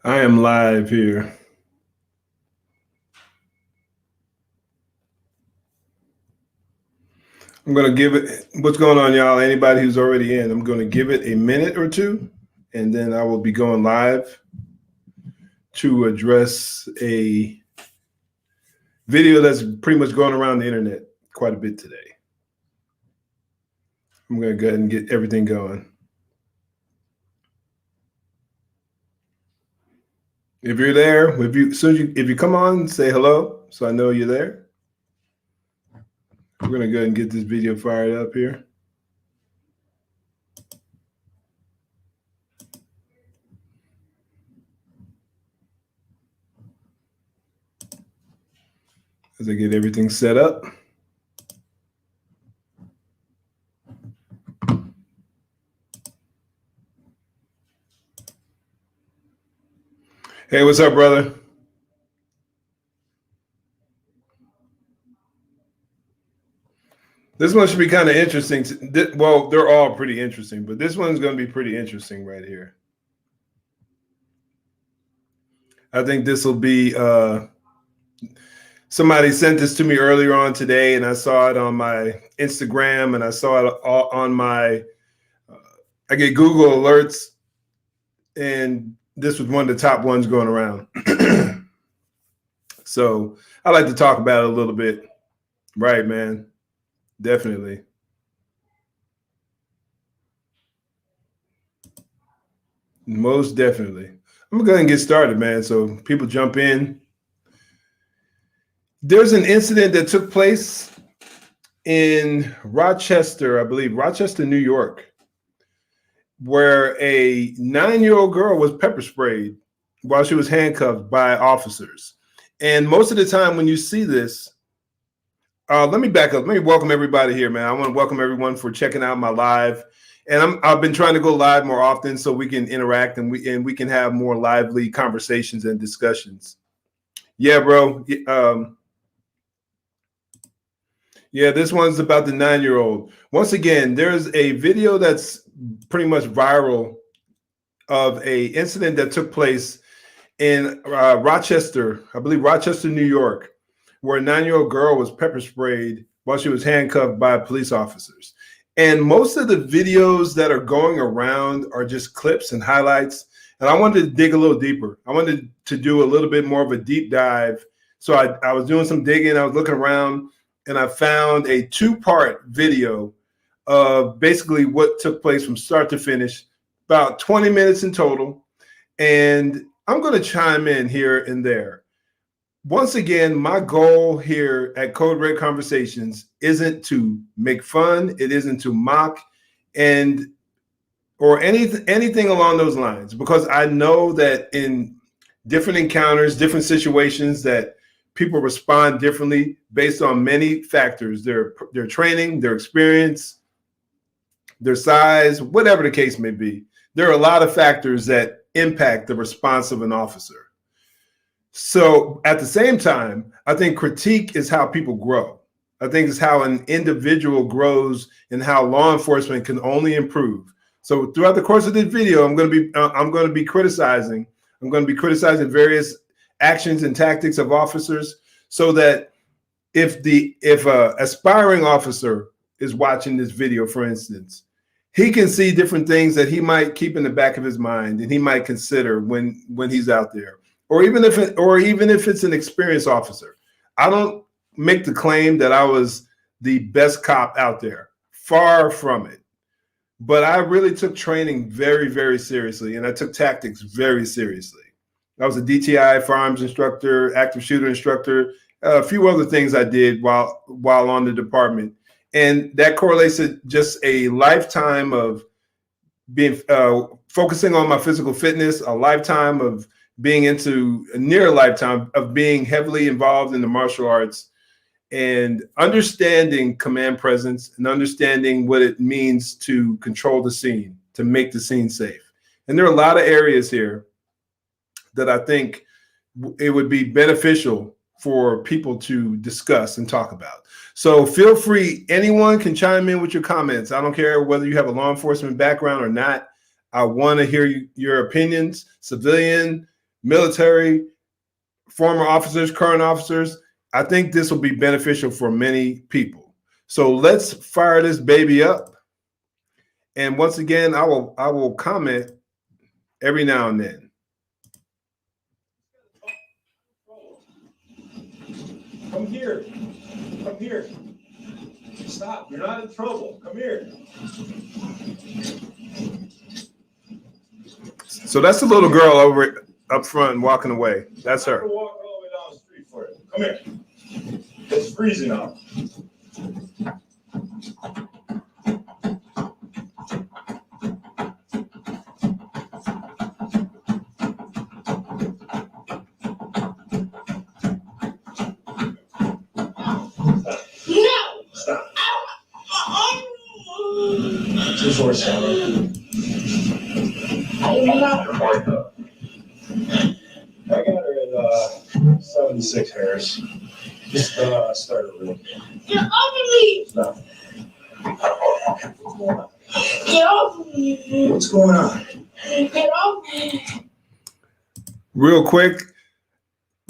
I am live here. I'm going to give it, what's going on, y'all? Anybody who's already in, I'm going to give it a minute or two, and then I will be going live to address a video that's pretty much going around the internet quite a bit today. I'm going to go ahead and get everything going. If you're there, if you come on, say hello so I know you're there. We're going to go ahead and get this video fired up here. As I get everything set up. Hey, what's up, brother? This one should be kind of interesting. Well, they're all pretty interesting, but this one's going to be pretty interesting right here. I think this will be, somebody sent this to me earlier on today, and I saw it on my Instagram, and I saw it on my, I get Google alerts, and this was one of the top ones going around. So I like to talk about it a little bit. Right, man. Definitely. Most definitely. I'm going to go ahead and get started, man, so people jump in. There's an incident that took place in Rochester, I believe, Rochester, New York, where a 9-year-old girl was pepper sprayed while she was handcuffed by officers. And most of the time when you see this, let me back up. Let me welcome everybody here, man. I want to welcome everyone for checking out my live. And I've been trying to go live more often so we can interact and we can have more lively conversations and discussions. Yeah, bro. Yeah, this one's about the 9-year-old. Once again, there's a video that's pretty much viral of a incident that took place in Rochester, I believe Rochester, New York, where a 9-year-old girl was pepper sprayed while she was handcuffed by police officers. And most of the videos that are going around are just clips and highlights. And I wanted to dig a little deeper. I wanted to do a little bit more of a deep dive. So I was doing some digging. I was looking around, and I found a 2-part video of basically what took place from start to finish, about 20 minutes in total. And I'm going to chime in here and there. Once again, my goal here at Code Red Conversations isn't to make fun. It isn't to mock or anything along those lines, because I know that in different encounters, different situations, that people respond differently based on many factors: their training, their experience, their size, whatever the case may be. There are a lot of factors that impact the response of an officer. So at the same time, I think critique is how people grow. I think it's how an individual grows and how law enforcement can only improve. So throughout the course of this video, I'm going to be criticizing various actions and tactics of officers, so that if a aspiring officer is watching this video, for instance, he can see different things that he might keep in the back of his mind and he might consider when he's out there. Or even if it's an experienced officer. I don't make the claim that I was the best cop out there. Far from it. But I really took training very, very seriously, and I took tactics very seriously. I was a DTI firearms instructor, active shooter instructor, a few other things I did while on the department. And that correlates to just a lifetime of being focusing on my physical fitness, a lifetime of being into a near lifetime of being heavily involved in the martial arts, and understanding command presence and understanding what it means to control the scene, to make the scene safe. And there are a lot of areas here that I think it would be beneficial for people to discuss and talk about. So feel free, anyone can chime in with your comments. I don't care whether you have a law enforcement background or not. I want to hear your opinions, civilian, military, former officers, current officers. I think this will be beneficial for many people. So let's fire this baby up. And once again, I will comment every now and then. Come here. Come here. Stop. You're not in trouble. Come here. So that's the little girl over up front walking away. That's her. I'm walking all the way down the street for you. Come here. It's freezing out. Just horse I got her at 76 hairs. Just started really. Get off of me! No. Get off of me! What's going on? Get off of me! Real quick,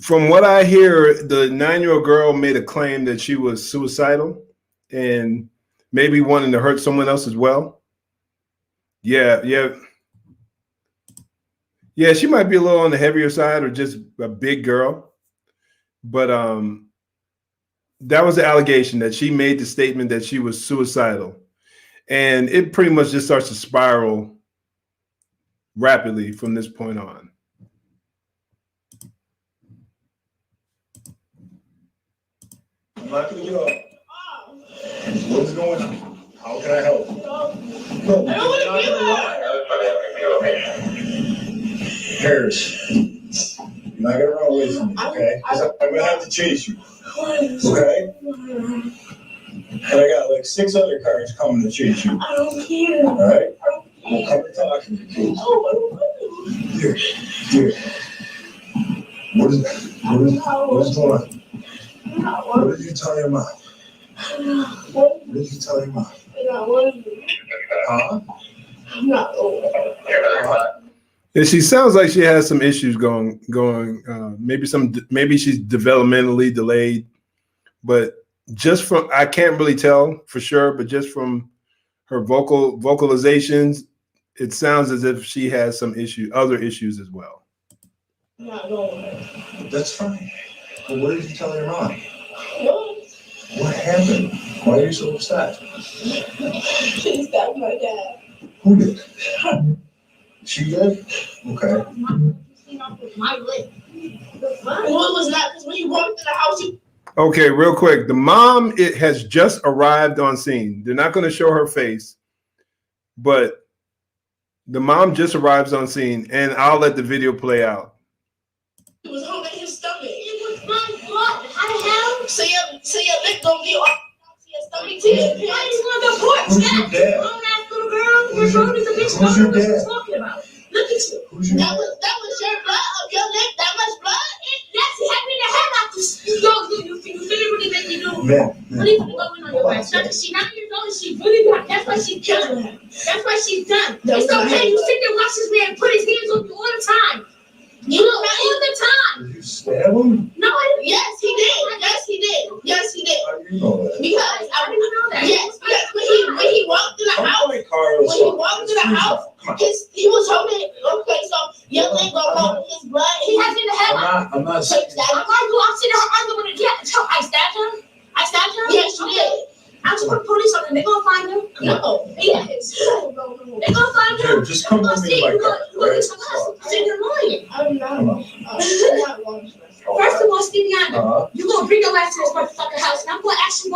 from what I hear, the 9-year-old girl made a claim that she was suicidal and maybe wanting to hurt someone else as well. Yeah, she might be a little on the heavier side or just a big girl. But that was the allegation, that she made the statement that she was suicidal. And it pretty much just starts to spiral rapidly from this point on. I'm not going to get up. What's going on? How can I help? No, I don't want to Harris, you're not going to run away from me, okay? Because I'm going to have to chase you, okay? And I got like 6 other cars coming to chase you. I don't care. All right? I don't We'll come and talk to you, please. care. Here. What is going on? What did you tell your mom? What did you tell your mom? Huh? I'm not over. And she sounds like she has some issues going. Maybe she's developmentally delayed, but just from, I can't really tell for sure, but just from her vocalizations, it sounds as if she has some other issues as well. I'm not going. That's fine. But what did you tell your mom? What? What happened? Why are you so upset? She stabbed my dad. Who did? She did? Okay. My lip. What was that? Because when you walked in the house, you. Okay, real quick. The mom, it has just arrived on scene. They're not going to show her face, but the mom just arrives on scene, and I'll let the video play out. It was holding his stomach. It was my fault. How the hell? So your lip don't be off your stomach too. Why you on the porch? Who's your dad? Grown-ass little girl. Your phone is a bitch. Who's your dad? What you talking about? Look at you. Who's your That was your blood of your lip. That much blood. Yes, he had me in the head after you really make me do. What are you going on your ass? She's 9 years old and she really got. That's why she's killing him. That's why she's done. It's okay. You sit there, watch this man put his hands on you all the time. You know that all the time. Did you stab him? No, I didn't. Yes, he did. Yes, he did. Yes, he did. How do you know that? Because I didn't know that. Yes, because when he walked in the house, when he walked in the house, he was holding. Okay, so your leg gonna hold his blood. He has in the head. I'm not saying. I'm sitting here arguing with him. I stabbed him. I stabbed him. Yes, you did. I'm just put police on him. They gonna find him. No. Yes. They gonna find him. Here, just come with me in my car. Right? You're lying. I'm not. First of all, Stevie, you gonna bring your ass to this motherfucking house, and I'm gonna actually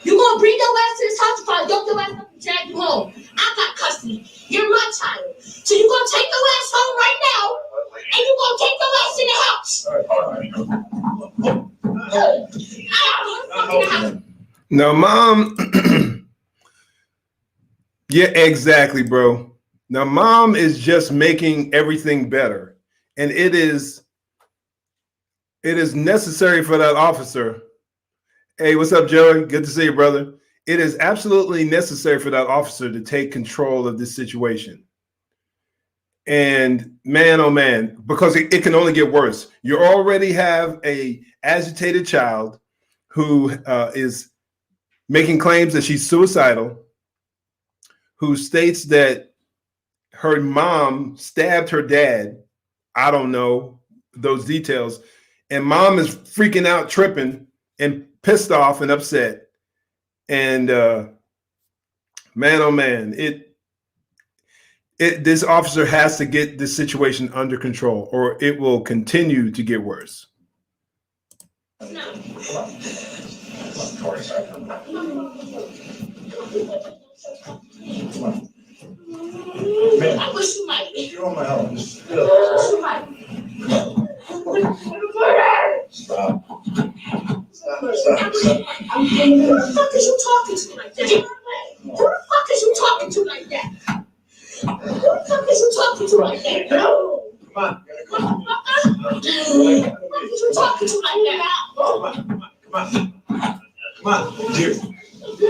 you gonna bring your ass to this house if I dump your ass up and drag you home. I got custody. You're my child, so you gonna take your ass home right now, and you gonna take your ass in the house. Now, mom, yeah, exactly, bro. Now, mom is just making everything better, and it is necessary for that officer. Hey, what's up, Joey? Good to see you, brother. It is absolutely necessary for that officer to take control of this situation. And man, oh man, because it can only get worse. You already have a agitated child who is making claims that she's suicidal, who states that her mom stabbed her dad. I don't know those details. And mom is freaking out, tripping, and pissed off and upset. And man, oh man, this officer has to get this situation under control, or it will continue to get worse. No. Man, I wish you might. you're on my help. Just I wish you might. stop. Who the fuck is you talking to like that? Who the fuck is you talking to like that? Who the fuck is you talking to like that? Come on. Who the fuck is you talking to like that? Come on, dear. All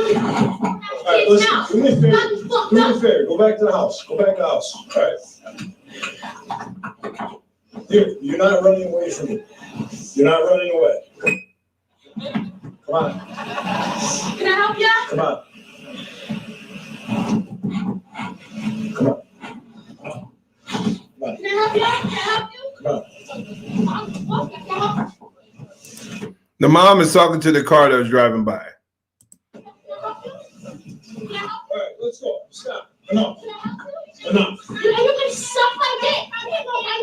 right, listen, do me a favor. Do me a favor. Go back to the house. Go back to the house. All right? Dear, you're not running away from me. You're not running away. Come on. Can I help ya? Come on. Come on. Come on. Can I help ya? Can I help you? Come on. The mom is talking to the car that was driving by. All right, let's go. Stop. Enough. Enough. You can suck my dick. And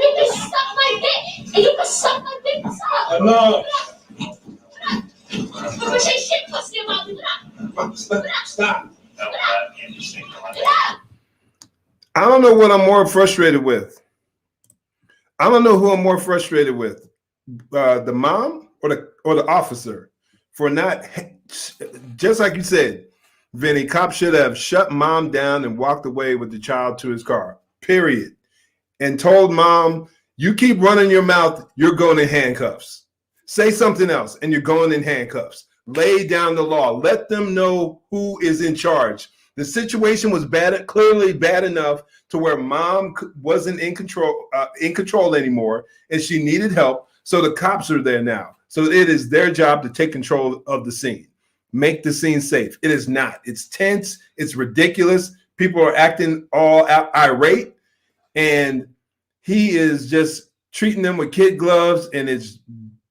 you can suck my dick. And you can suck my dick. Stop. Enough. I'm gonna say shit pussy about you. Stop. I don't know what I'm more frustrated with. I don't know who I'm more frustrated with, the mom or the officer, for not, just like you said, Vinny, cop should have shut mom down and walked away with the child to his car, period. And told mom, you keep running your mouth, you're going in handcuffs. Say something else and you're going in handcuffs. Lay down the law. Let them know who is in charge. The situation was bad, clearly bad enough to where mom wasn't in control anymore, and she needed help. So the cops are there now. So it is their job to take control of the scene, make the scene safe. It is not. It's tense. It's ridiculous. People are acting all irate, and he is just treating them with kid gloves, and it's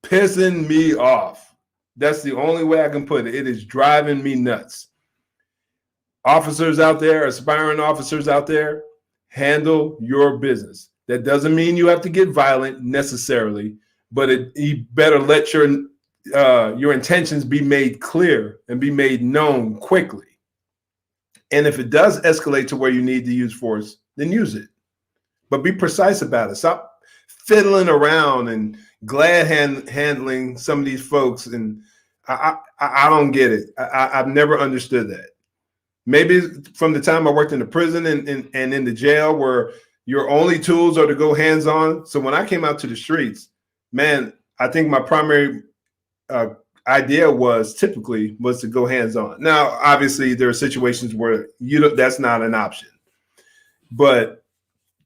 pissing me off. That's the only way I can put it. It is driving me nuts. Officers out there, aspiring officers out there, handle your business. That doesn't mean you have to get violent necessarily, but you better let your intentions be made clear and be made known quickly. And if it does escalate to where you need to use force, then use it. But be precise about it. Stop fiddling around and glad handling some of these folks. And I don't get it. I've never understood that. Maybe from the time I worked in the prison and in the jail, where your only tools are to go hands-on. So when I came out to the streets, man, I think my primary idea was to go hands-on. Now, obviously, there are situations where that's not an option. But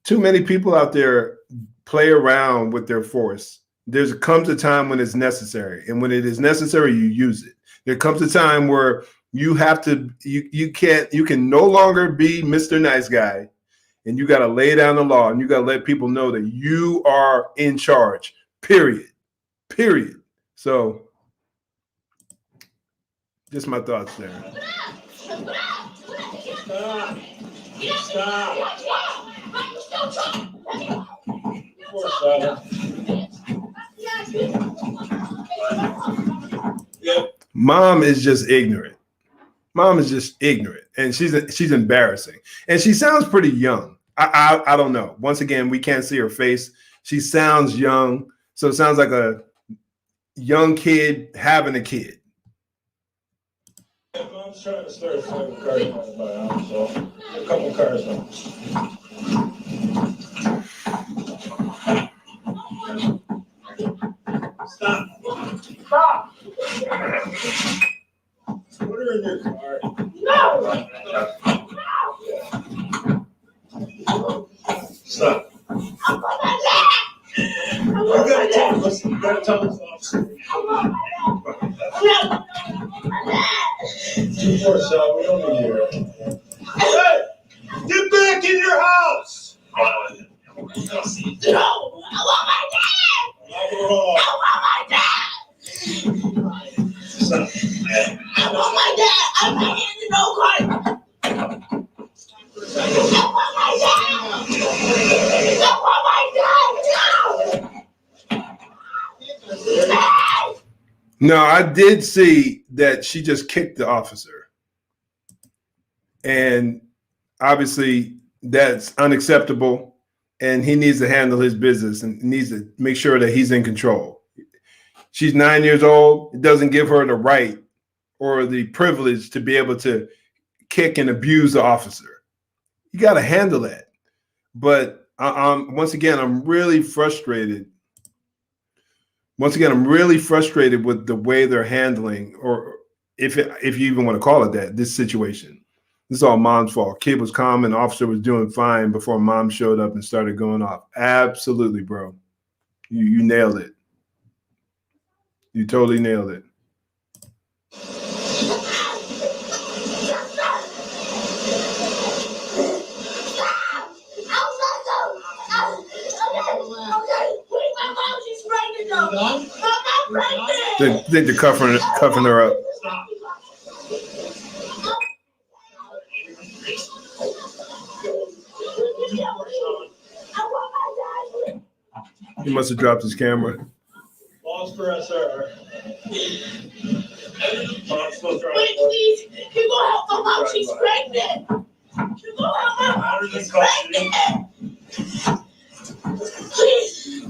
too many people out there play around with their force. There comes a time when it's necessary, and when it is necessary, you use it. There comes a time where you have to, you can no longer be Mr. Nice Guy, and you got to lay down the law, and you got to let people know that you are in charge, period. So just my thoughts there. Mom is just ignorant. And she's embarrassing. And she sounds pretty young. I don't know. Once again, we can't see her face. She sounds young. So it sounds like a young kid having a kid. Mom's trying to start a fight with cars by the house, so a couple cars now. Stop. Put her in your car. No. Stop. I want my dad. Listen, you gotta tell this officer. I want my dad. I want my dad. 2-4, so we don't need you. Hey! Get back in your house! No, I want my dad. I want my dad. Stop. I want my dad. I'm not getting no car. I want my dad. I want my dad. No, I did see that she just kicked the officer. And obviously that's unacceptable. And he needs to handle his business and needs to make sure that he's in control. She's 9 years old. It doesn't give her the right or the privilege to be able to kick and abuse the officer. You got to handle that. But once again, I'm really frustrated. Once again, I'm really frustrated with the way they're handling, or if you even want to call it that, this situation. This is all mom's fault. Kid was calm and the officer was doing fine before mom showed up and started going off. Absolutely, bro. You nailed it. You totally nailed it. They're cuffing her up. He must have dropped his camera. Lost for SR. Wait, please. You gonna help my mom? She's pregnant. You gonna help my mom? She's pregnant. Please.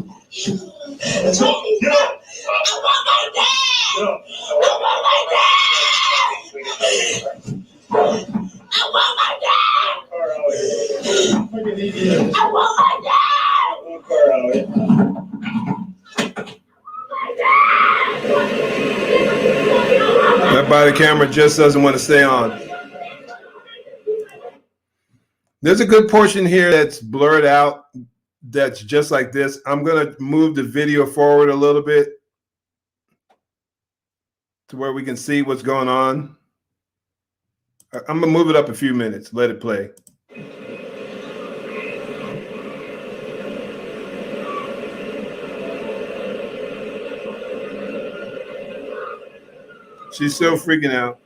Let's go. Get up. I want my dad. Get up. I want my dad. I want my dad. Car out here. Fucking idiot. I want my dad. One car out here. That body camera just doesn't want to stay on. There's a good portion here that's blurred out that's just like this. I'm going to move the video forward a little bit to where we can see what's going on. I'm going to move it up a few minutes. Let it play. She's still freaking out.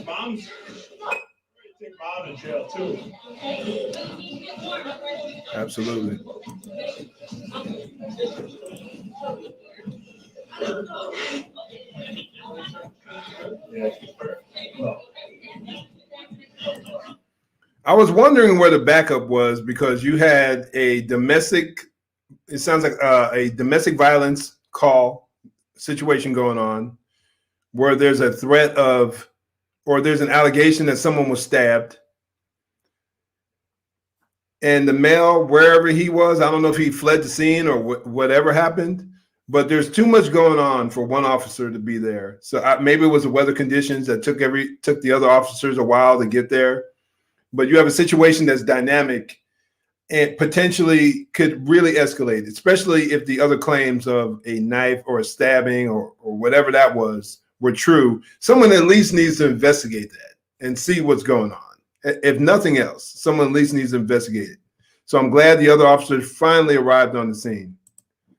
Mom's take mom in jail too. Absolutely. Yeah. I was wondering where the backup was because you had a domestic, it sounds like a domestic violence call situation going on where there's a threat of, or there's an allegation that someone was stabbed. And the male, wherever he was, I don't know if he fled the scene or whatever happened, but there's too much going on for one officer to be there. So maybe it was the weather conditions that took the other officers a while to get there. But you have a situation that's dynamic and potentially could really escalate, especially if the other claims of a knife or a stabbing or whatever that was were true. Someone at least needs to investigate that and see what's going on. If nothing else, someone at least needs to investigate it. So I'm glad the other officers finally arrived on the scene.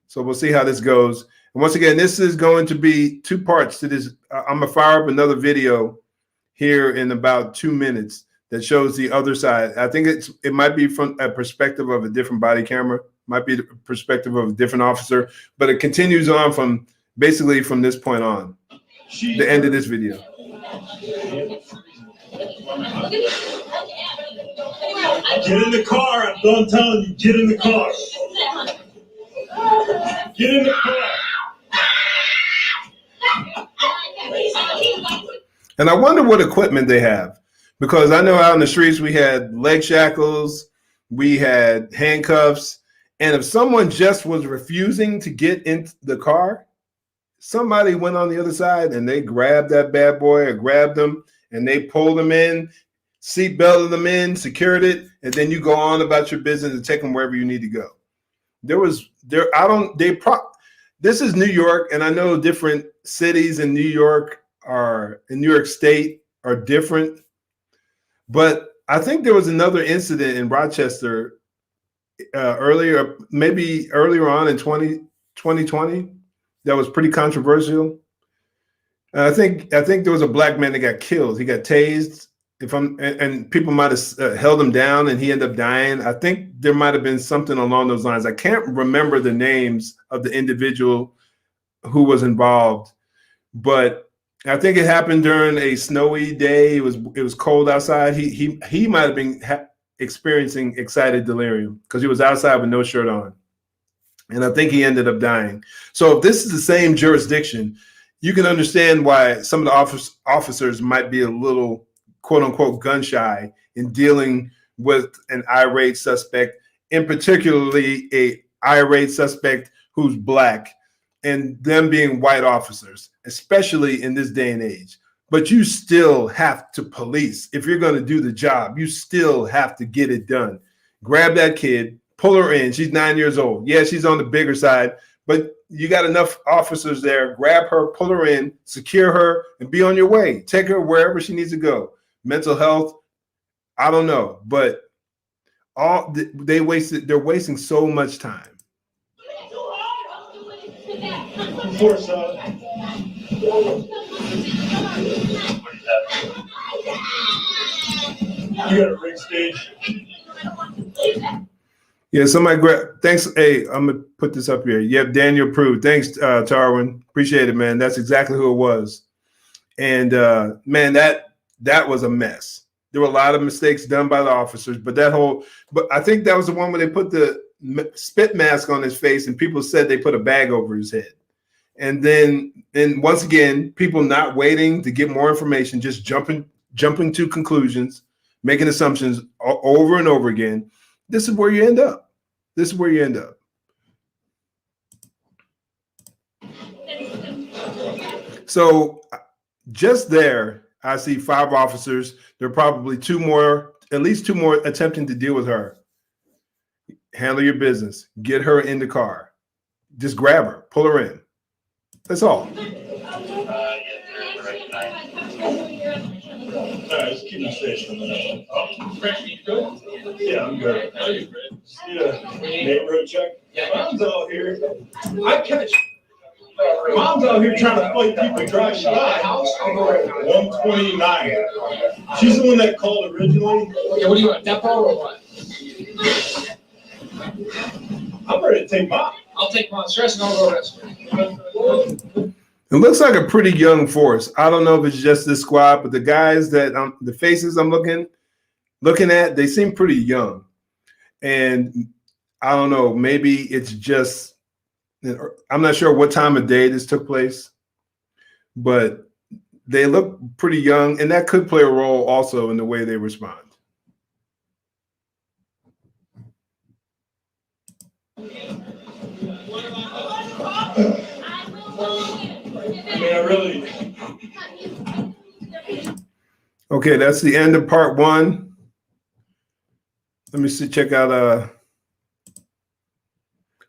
So we'll see how this goes. And once again, this is going to be two parts to this. I'm going to fire up another video here in about 2 minutes that shows the other side. I think it might be from a perspective of a different body camera, might be the perspective of a different officer, but it continues on from basically from this point on, the end of this video. Get in the car. I'm done telling you. Get in the car. Get in the car. And I wonder what equipment they have, because I know out in the streets we had leg shackles, we had handcuffs, and if someone just was refusing to get into the car, somebody went on the other side and they grabbed that bad boy or grabbed them and they pulled them in, seat belted them in, secured it, and then you go on about your business and take them wherever you need to go. This is New York, and I know different cities in New York State are different, but I think there was another incident in Rochester maybe earlier on in 2020 that was pretty controversial. I think there was a black man that got killed. He got tased. And people might have held him down, and he ended up dying. I think there might have been something along those lines. I can't remember the names of the individual who was involved, but I think it happened during a snowy day. It was cold outside. He might have been experiencing excited delirium because he was outside with no shirt on, and I think he ended up dying. So if this is the same jurisdiction, you can understand why some of the officers might be a little quote unquote gun shy in dealing with an irate suspect, and particularly a irate suspect who's black, and them being white officers, especially in this day and age. But you still have to police. If you're going to do the job, you still have to get it done. Grab that kid, pull her in. She's 9 years old. Yeah, she's on the bigger side, but you got enough officers there. Grab her, pull her in, secure her, and be on your way. Take her wherever she needs to go. Mental health, I don't know, but they're wasting so much time. Force you got a rig stage. Yeah, somebody grab. Thanks. Hey, I'm gonna put this up here. Yep, Daniel approved. Thanks, Tarwin. Appreciate it, man. That's exactly who it was. And man, that was a mess. There were a lot of mistakes done by the officers, but I think that was the one where they put the spit mask on his face and people said they put a bag over his head. And then once again, people not waiting to get more information, just jumping to conclusions, making assumptions over and over again. This is where you end up. So just there, I see 5 officers. There are probably at least two more attempting to deal with her. Handle your business. Get her in the car. Just grab her, pull her in. That's all. All right, let's keep the station a minute. You good? Yeah, I'm good. How are you, Fred? Yeah, neighborhood check. Yeah. Mom's out here. Mom's out here trying to fight people driving by. 129. She's the one that called originally. Yeah, what do you want, depot or what? I'm ready to take mom. I'll take my stress and I'll go rest. It looks like a pretty young force. I don't know if it's just this squad, but the guys that the faces I'm looking at, they seem pretty young. And I don't know, maybe it's just, I'm not sure what time of day this took place, but they look pretty young, and that could play a role also in the way they respond. Okay, that's the end of part 1. Let me check out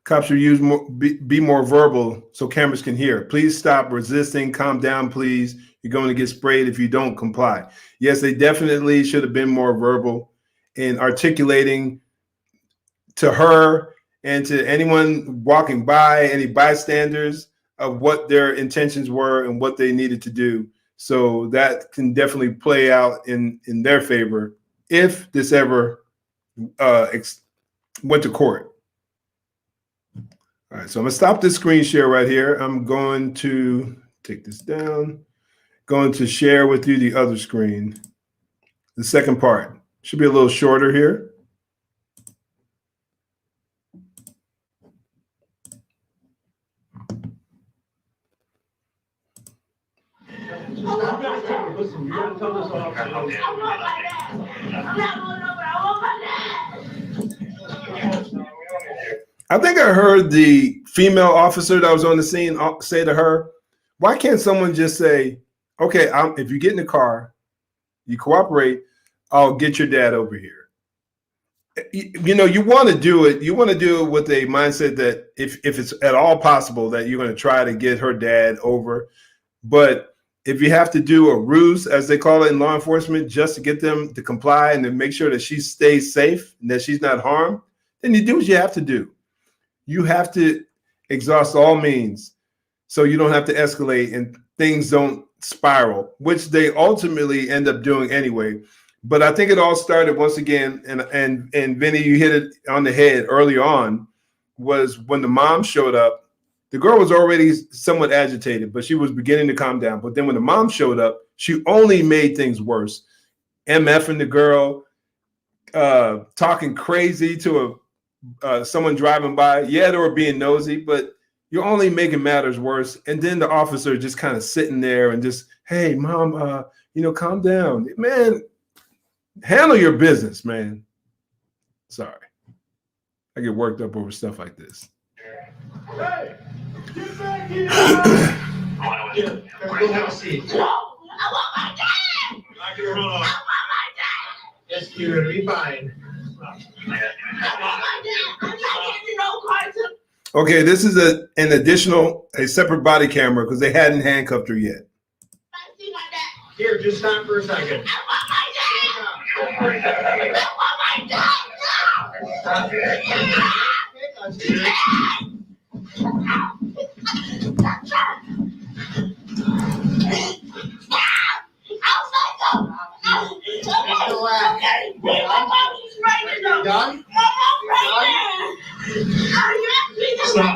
cops should be more verbal so cameras can hear. Please stop resisting. Calm down, please. You're going to get sprayed if you don't comply. Yes, they definitely should have been more verbal in articulating to her and to anyone walking by, any bystanders, of what their intentions were and what they needed to do. So that can definitely play out in their favor if this ever went to court. All right, so I'm gonna stop this screen share right here. I'm going to take this down, going to share with you the other screen. The second part should be a little shorter here. Listen, you gotta tell this officer. I think I heard the female officer that was on the scene say to her, Why can't someone just say, okay, if you get in the car, you cooperate, I'll get your dad over here. You know, you want to do it. You want to do it with a mindset that if it's at all possible that you're going to try to get her dad over. But if you have to do a ruse, as they call it in law enforcement, just to get them to comply and to make sure that she stays safe and that she's not harmed, then you do what you have to do. You have to exhaust all means so you don't have to escalate and things don't spiral, which they ultimately end up doing anyway. But I think it all started once again, and Vinny, you hit it on the head early on, was when the mom showed up. The girl was already somewhat agitated, but she was beginning to calm down. But then when the mom showed up, she only made things worse. MFing the girl, talking crazy to someone driving by. Yeah, they were being nosy, but you're only making matters worse. And then the officer just kind of sitting there and just, hey, mom, calm down. Man, handle your business, man. Sorry. I get worked up over stuff like this. Hey, get back here! Have a seat. No, I want my dad. I'm not gonna run I off. want my dad. Yes, you're gonna be fine. I want my dad. I'm not getting no car to. Okay, this is a separate body camera because they hadn't handcuffed her yet. I see my dad. Here, just stop for a second. I want my dad. I want my dad. Done? Stop. I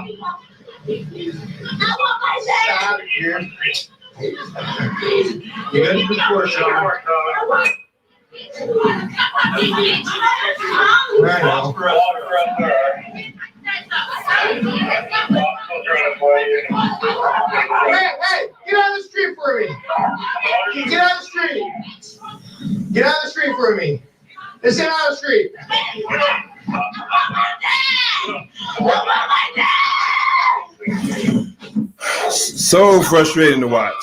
want my dad. Stop here. You got to be forced, Sean. Right now. Hey, get out of the street for me. Get out of the street. Get out of the street for me. Let's get out of the street. So frustrating to watch.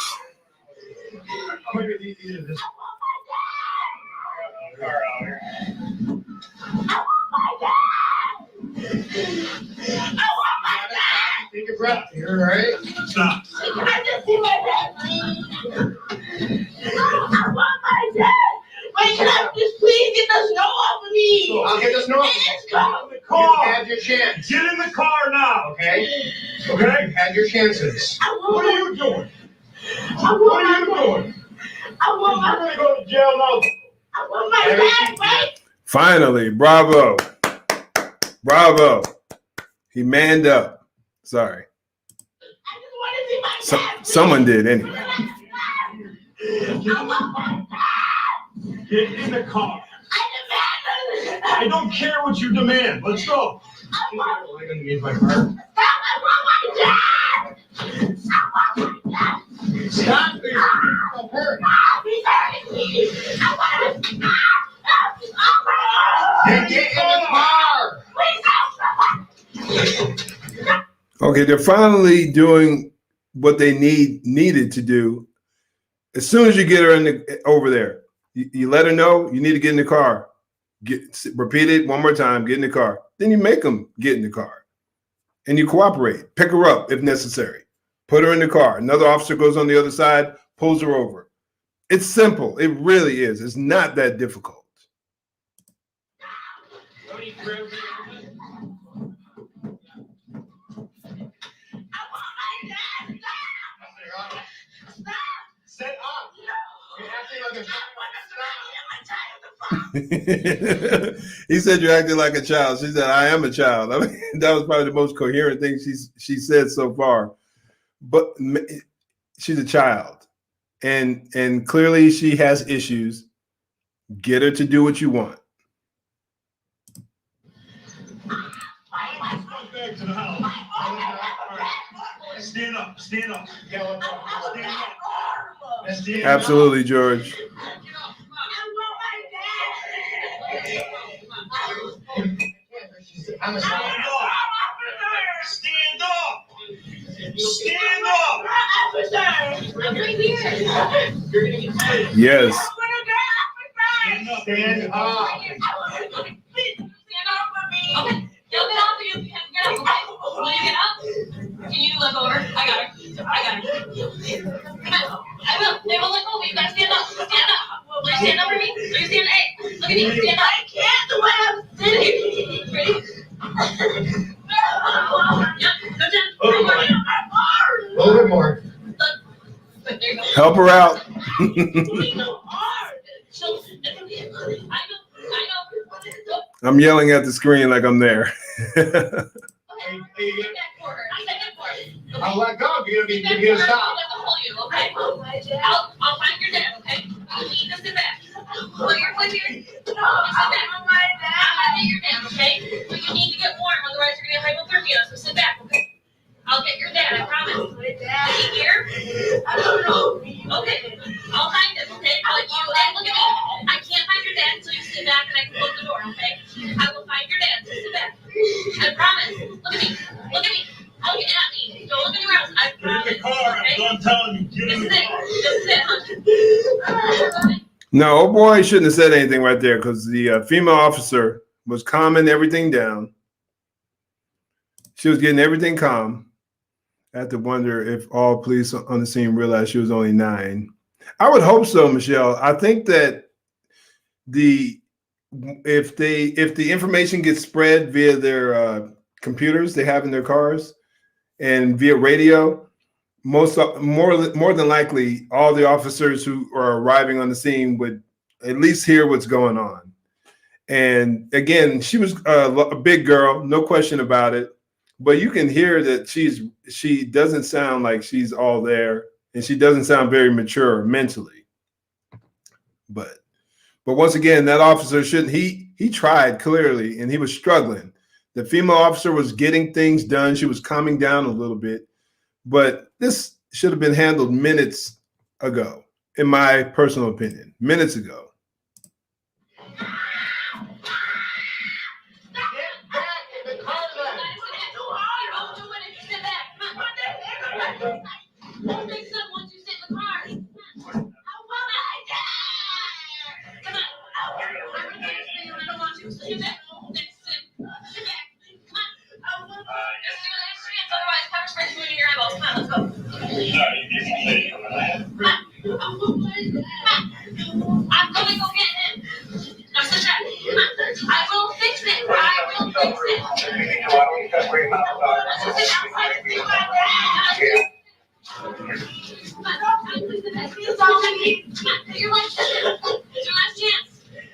Take a breath. You're all right. Stop. I want my dad. Wait, can I just please get the snow off of me? I'll get the snow off. Let's go. You've had your chance. Get in the car now. Okay? Okay? You've had your chances. What are you doing? I want What are you doing? my You're gonna go to jail now. I want my dad, right? Finally, bravo. Bravo. He manned up. Sorry. I just want to see my dad. Someone did anyway. I want my dad. Get in the car. I demand it. I don't care what you demand. Let's go. I want I'm going to use my car. my dad. I want my dad. Stop. Don't hurt. He's hurting me. I want to Then get in the car. Okay, they're finally doing what they needed to do. As soon as you get her over there, you let her know you need to get in the car. Repeat it one more time, get in the car. Then you make them get in the car. And you cooperate. Pick her up if necessary. Put her in the car. Another officer goes on the other side, pulls her over. It's simple. It really is. It's not that difficult. Sit up. You're acting like a He said you're acting like a child. She said, I am a child. I mean, that was probably the most coherent thing she said so far. But she's a child. And clearly she has issues. Get her to do what you want. Back to the house. Stand up. Stand up. Stand up. Stand up. Absolutely, George. I'm a Stand up. Stand up. Stand up. officer. I'm right here. You're gonna get sprayed. Yes. Stand up. Stand up for me. Okay. You'll get off. You can get up. Okay. Will you get up? Can you look over? I got her. Come on. I will. They will look over. You gotta stand up. Stand up. Will you stand up for me? Will you stand? Hey, look at me. Stand up. I can't. The way I'm sitting. Ready? Yep. Go down. A little bit more. There you go. Help her out. I'm yelling at the screen like I'm there. I'll let go. You're gonna stop. I'll find your dad, okay? You need to sit back. Put your foot here. Sit back. I'm get your dad, okay? But you need to get warm, otherwise you're gonna have hypothermia. So sit back, okay? I'll get your dad, I promise. Is he here? I don't know. Okay. I'll find him, okay? But you, hey, look at me. I can't find your dad until you sit back and I can close the door, okay? I will find your dad. So sit back. I promise. Look at me. Look at me. Look at me. Don't look anywhere else. I promise. Get in the car. Okay? I'm telling you. Get in the car. This is it. No, oh boy, shouldn't have said anything right there because the female officer was calming everything down. She was getting everything calm. I have to wonder if all police on the scene realized she was only 9. I would hope so, Michelle. I think that if the information gets spread via their computers they have in their cars and via radio, more than likely all the officers who are arriving on the scene would at least hear what's going on. And again, she was a big girl, no question about it. But you can hear that she doesn't sound like she's all there, and she doesn't sound very mature mentally. But once again, that officer shouldn't. He tried clearly, and he was struggling. The female officer was getting things done. She was calming down a little bit, but this should have been handled minutes ago, in my personal opinion, minutes ago. Don't make sense once you sit in the car. I want my dad. Come on. I don't want you. Sit back. Sit back. Come on. Let's do the next chance. Otherwise, pepper spray's moving your eyeballs. Come on, let's go. Come on. I'm gonna go get him. Now sit back. Come on. I will fix it. I will fix it. Sit outside and see my dad. It's all I need. Your last chance. It's your last chance.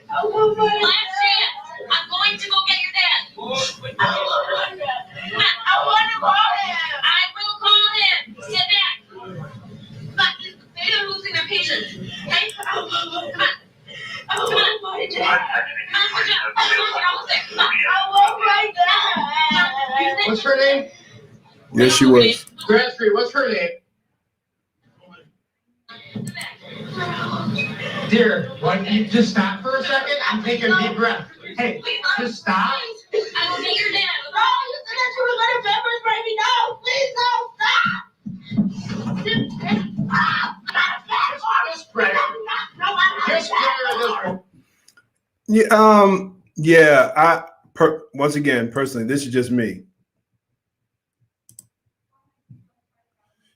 Last chance. I'm going to go get your dad. I want to call him. I will call him. Sit back. They're losing their patience. Okay? Come on. Come on. My dad. You're almost there. Come on. I want my dad. What's her name? Yes, she was. Bradstreet, what's her name? Dear, why don't you just stop for a second and take a deep breath? Hey, just stop. I will get your dad. No, you said that you were going to pepper spray me. No, please don't stop. Just spray. Just spray this one. Yeah. Once again, personally, this is just me.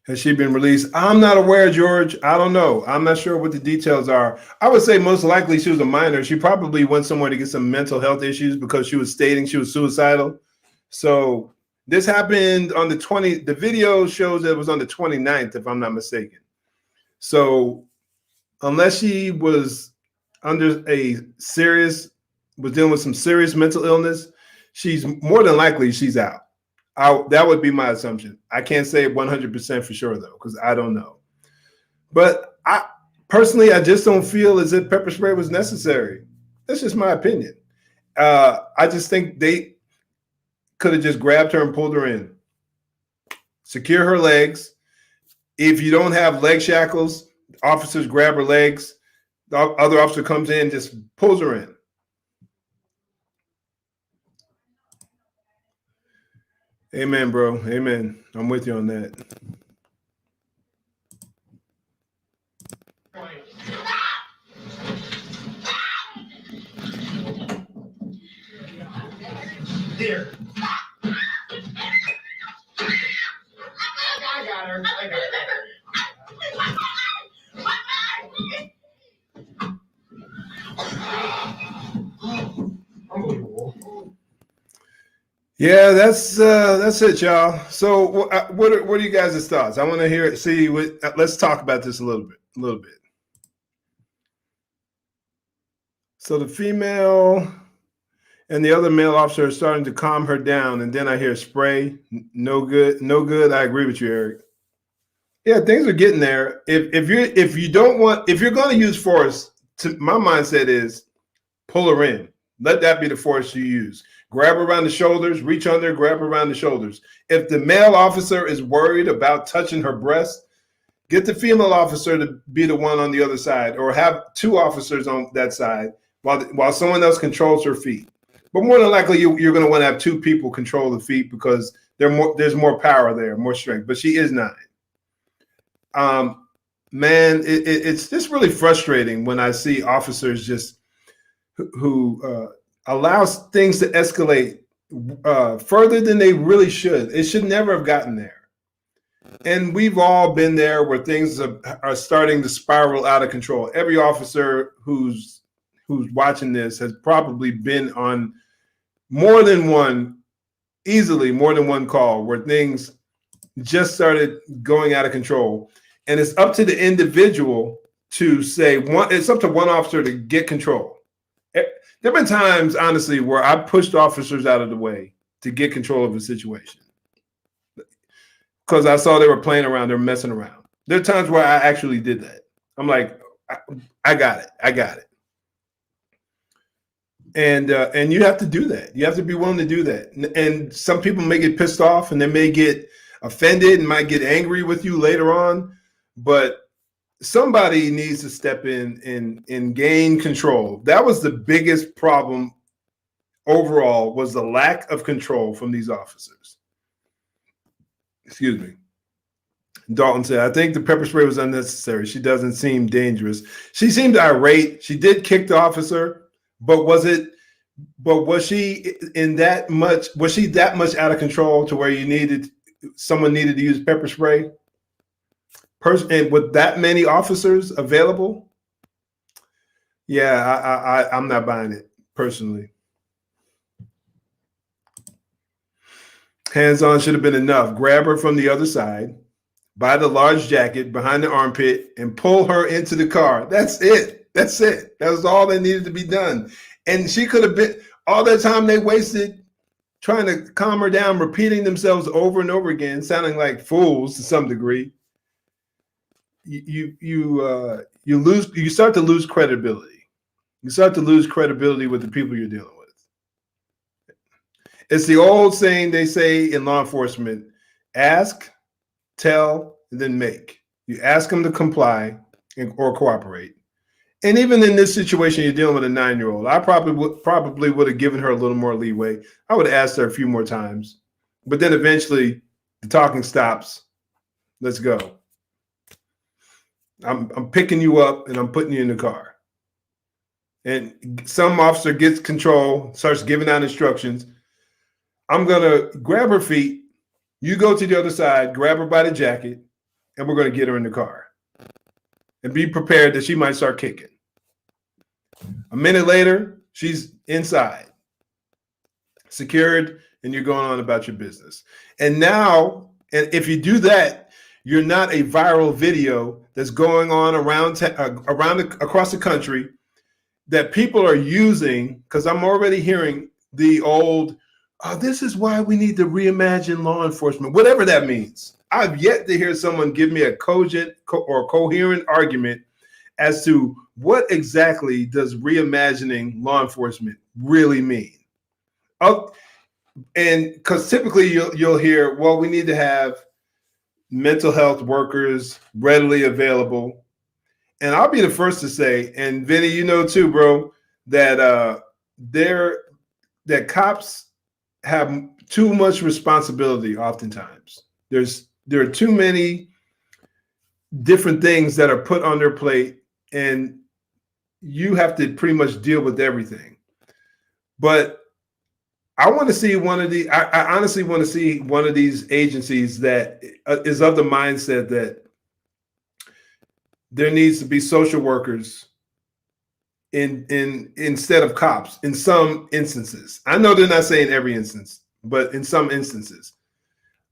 Has she been released? I'm not aware, George. I don't know. I'm not sure what the details are. I would say most likely she was a minor. She probably went somewhere to get some mental health issues because she was stating she was suicidal. So this happened on the 20th. The video shows that it was on the 29th, if I'm not mistaken. So unless she was dealing with some serious mental illness, she's more than likely she's out. That would be my assumption. I can't say 100% for sure though, because I don't know. But I just don't feel as if pepper spray was necessary. That's just my opinion. I just think they could have just grabbed her and pulled her in. Secure her legs. If you don't have leg shackles, officers grab her legs. The other officer comes in, just pulls her in. Amen, bro. Amen. I'm with you on that. Here. I got her. Unbelievable. Yeah, that's it, y'all. So, what are you guys' thoughts? I want to hear it. See, let's talk about this a little bit. So the female and the other male officer are starting to calm her down, and then I hear spray. No good. I agree with you, Eric. Yeah, things are getting there. If you're going to use force, my mindset is pull her in. Let that be the force you use. Grab her around the shoulders, reach under, grab her around the shoulders. If the male officer is worried about touching her breast, get the female officer to be the one on the other side, or have two officers on that side while someone else controls her feet. But more than likely, you're going to want to have two people control the feet because there's more power there, more strength. But she is 9. Man, it's just really frustrating when I see officers just who allows things to escalate further than they really should. It should never have gotten there. And we've all been there where things are starting to spiral out of control. Every officer who's watching this has probably been on easily more than one call where things just started going out of control. And it's up to the individual to say, it's up to one officer to get control. There have been times, honestly, where I pushed officers out of the way to get control of a situation because I saw they were playing around, they're messing around. There are times where I actually did that. I'm like, I got it. And you have to do that. You have to be willing to do that. And some people may get pissed off and they may get offended and might get angry with you later on, but somebody needs to step in and gain control. That was the biggest problem overall, was the lack of control from these officers. Excuse me. Dalton said, I think the pepper spray was unnecessary. She doesn't seem dangerous. She seemed irate. She did kick the officer, but was she that much out of control to where someone needed to use pepper spray? And with that many officers available, yeah, I'm not buying it personally. Hands-on should have been enough. Grab her from the other side, buy the large jacket behind the armpit, and pull her into the car. That's it. That was all that needed to be done. And she could have been, all that time they wasted trying to calm her down, repeating themselves over and over again, sounding like fools to some degree. You start to lose credibility. You start to lose credibility with the people you're dealing with. It's the old saying they say in law enforcement: ask, tell, and then make. You ask them to comply or cooperate. And even in this situation, you're dealing with a 9-year-old. I probably would have given her a little more leeway. I would have asked her a few more times, but then eventually the talking stops. Let's go. I'm picking you up and I'm putting you in the car. And some officer gets control, starts giving out instructions. I'm going to grab her feet. You go to the other side, grab her by the jacket, and we're going to get her in the car. And be prepared that she might start kicking. A minute later, she's inside, secured, and you're going on about your business. And now, and if you do that, you're not a viral video that's going on across the country that people are using, because I'm already hearing the old, this is why we need to reimagine law enforcement, whatever that means. I've yet to hear someone give me a cogent or coherent argument as to what exactly does reimagining law enforcement really mean. And because typically you'll hear, well, we need to have mental health workers readily available. And I'll be the first to say, and Vinny, you know too, bro, that that cops have too much responsibility oftentimes. There are too many different things that are put on their plate, and you have to pretty much deal with everything. But I want to see one of the. I honestly want to see one of these agencies that is of the mindset that there needs to be social workers in instead of cops in some instances. I know they're not saying every instance, but in some instances,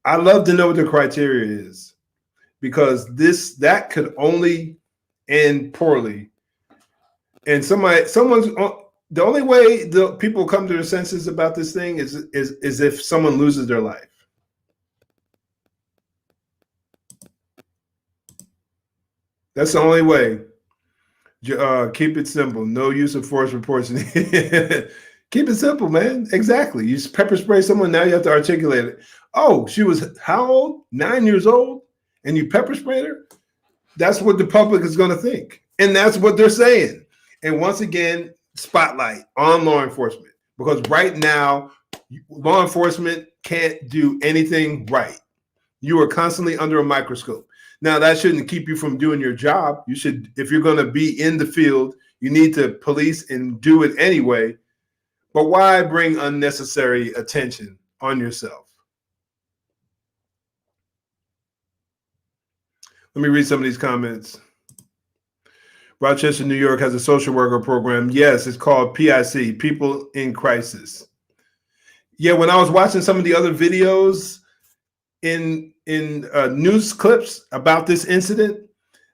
I'd love to know what the criteria is, because that could only end poorly. And someone's the only way the people come to their senses about this thing is if someone loses their life. That's the only way. Keep it simple. No use of force reports. Keep it simple, man. Exactly. You pepper spray someone, now you have to articulate it. Oh, she was how old? 9 years old? And you pepper sprayed her? That's what the public is going to think. And that's what they're saying. And once again, spotlight on law enforcement. Because right now, law enforcement can't do anything right. You are constantly under a microscope. Now, that shouldn't keep you from doing your job. You should, if you're going to be in the field, you need to police and do it anyway. But why bring unnecessary attention on yourself? Let me read some of these comments. Rochester, New York has a social worker program. Yes, it's called PIC, People in Crisis. Yeah, when I was watching some of the other videos in news clips about this incident,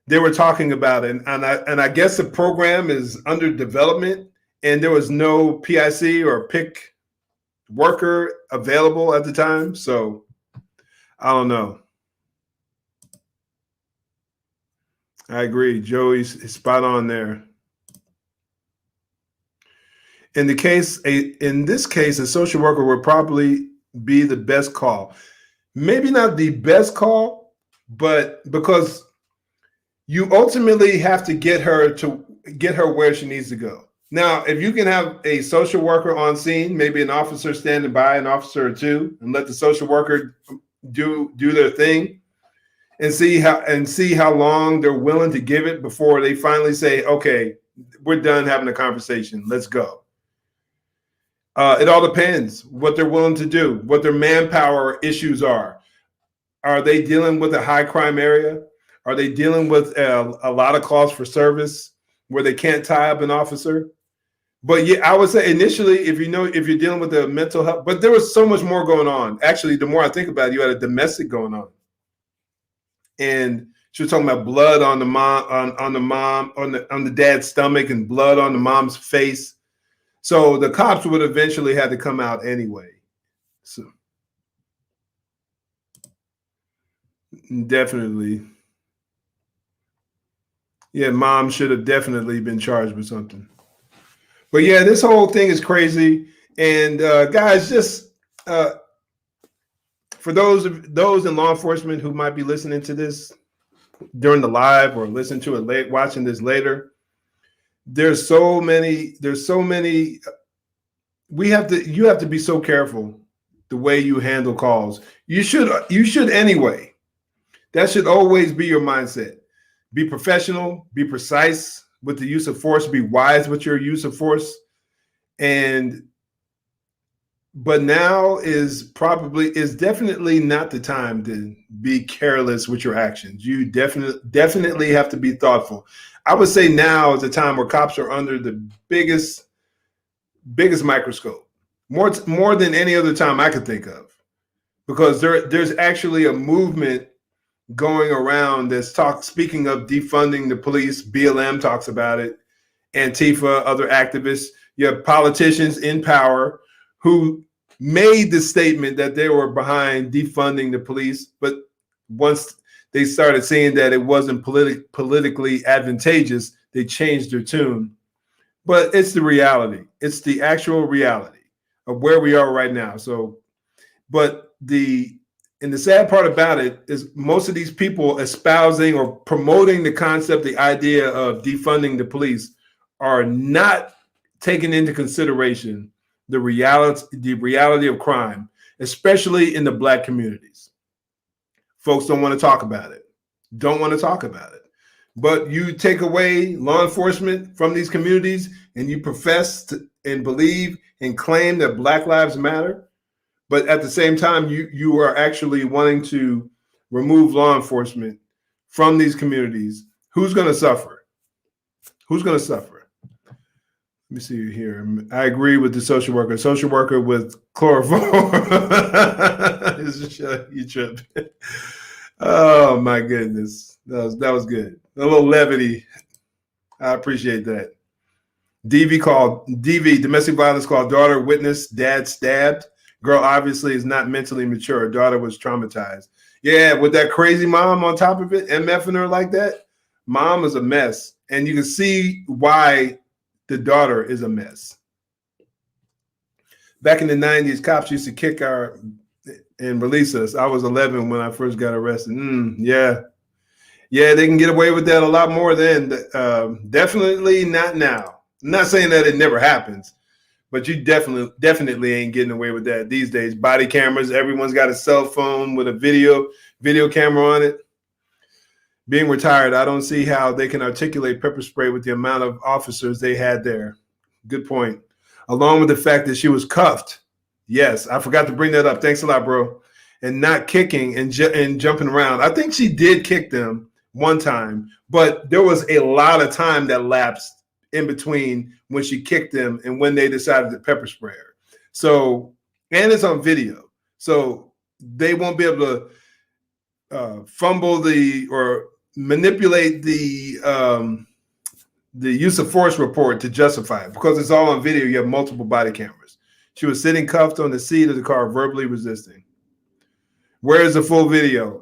they were talking about it. And I guess the program is under development, and there was no PIC or PIC worker available at the time. So I don't know. I agree. Joey's spot on there. In this case, a social worker would probably be the best call. Maybe not the best call, but because you ultimately have to get her where she needs to go. Now, if you can have a social worker on scene, maybe an officer standing by, an officer or two, and let the social worker do their thing, and see how long they're willing to give it before they finally say, okay, we're done having a conversation. Let's go. It all depends what they're willing to do, what their manpower issues are. Are they dealing with a high crime area? Are they dealing with a lot of calls for service where they can't tie up an officer? But yeah, I would say initially, if you're dealing with the mental health, but there was so much more going on. Actually, the more I think about it, you had a domestic going on. And she was talking about blood on the mom, on the dad's stomach, and blood on the mom's face. So the cops would eventually have to come out anyway. So definitely, yeah, mom should have definitely been charged with something. But yeah, this whole thing is crazy. And guys, just for those in law enforcement who might be listening to this during the live or listen to it late, watching this later, there's so many. You have to be so careful the way you handle calls. You should anyway. That should always be your mindset. Be professional, be precise with the use of force, be wise with your use of force. But now is definitely not the time to be careless with your actions. You definitely have to be thoughtful. I would say now is the time where cops are under the biggest microscope, more than any other time I could think of, because there's actually a movement going around that's speaking of defunding the police. BLM talks about it, Antifa, other activists. You have politicians in power who made the statement that they were behind defunding the police, but once they started saying that it wasn't politically advantageous, they changed their tune. But it's the reality. It's the actual reality of where we are right now. So, but the sad part about it is most of these people espousing or promoting the concept, the idea of defunding the police, are not taking into consideration the reality of crime, especially in the Black communities. Folks don't want to talk about it. But you take away law enforcement from these communities and you profess and believe and claim that Black Lives Matter, but at the same time, you are actually wanting to remove law enforcement from these communities, who's going to suffer? Who's going to suffer? Let me see here. I agree with the social worker. Social worker with chloroform. You trip. Oh my goodness, that was good. A little levity. I appreciate that. DV domestic violence called daughter witness dad stabbed. Girl obviously is not mentally mature. Her daughter was traumatized. Yeah, with that crazy mom on top of it, MFing her like that. Mom is a mess, and you can see why the daughter is a mess. Back in the 90s, cops used to kick our and release us. I was 11 when I first got arrested. Yeah, they can get away with that a lot more then. Definitely not now. I'm not saying that it never happens, but you definitely ain't getting away with that these days. Body cameras, everyone's got a cell phone with a video camera on it. Being retired, I don't see how they can articulate pepper spray with the amount of officers they had there. Good point. Along with the fact that she was cuffed. Yes, I forgot to bring that up. Thanks a lot, bro. And not kicking and jumping around. I think she did kick them one time, but there was a lot of time that lapsed in between when she kicked them and when they decided to pepper spray her. So, and it's on video. So they won't be able to fumble or manipulate the use of force report to justify it because it's all on video. You have multiple body cameras. She was sitting cuffed on the seat of the car, verbally resisting. Where is the full video?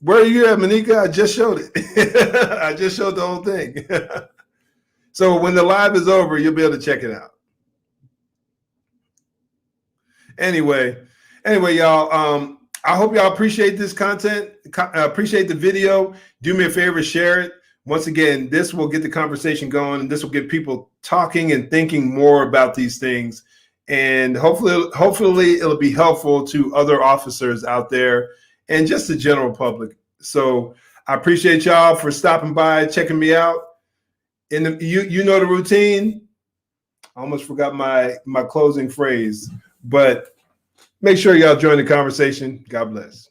Where are you at, Monica? I just showed it. I just showed the whole thing. So when the live is over, you'll be able to check it out. Anyway, y'all, I hope y'all appreciate this content. Appreciate the video. Do me a favor, share it. Once again, this will get the conversation going, and this will get people talking and thinking more about these things. And hopefully it'll be helpful to other officers out there and just the general public. So I appreciate y'all for stopping by, checking me out. And you know the routine. I almost forgot my closing phrase, but make sure y'all join the conversation. God bless.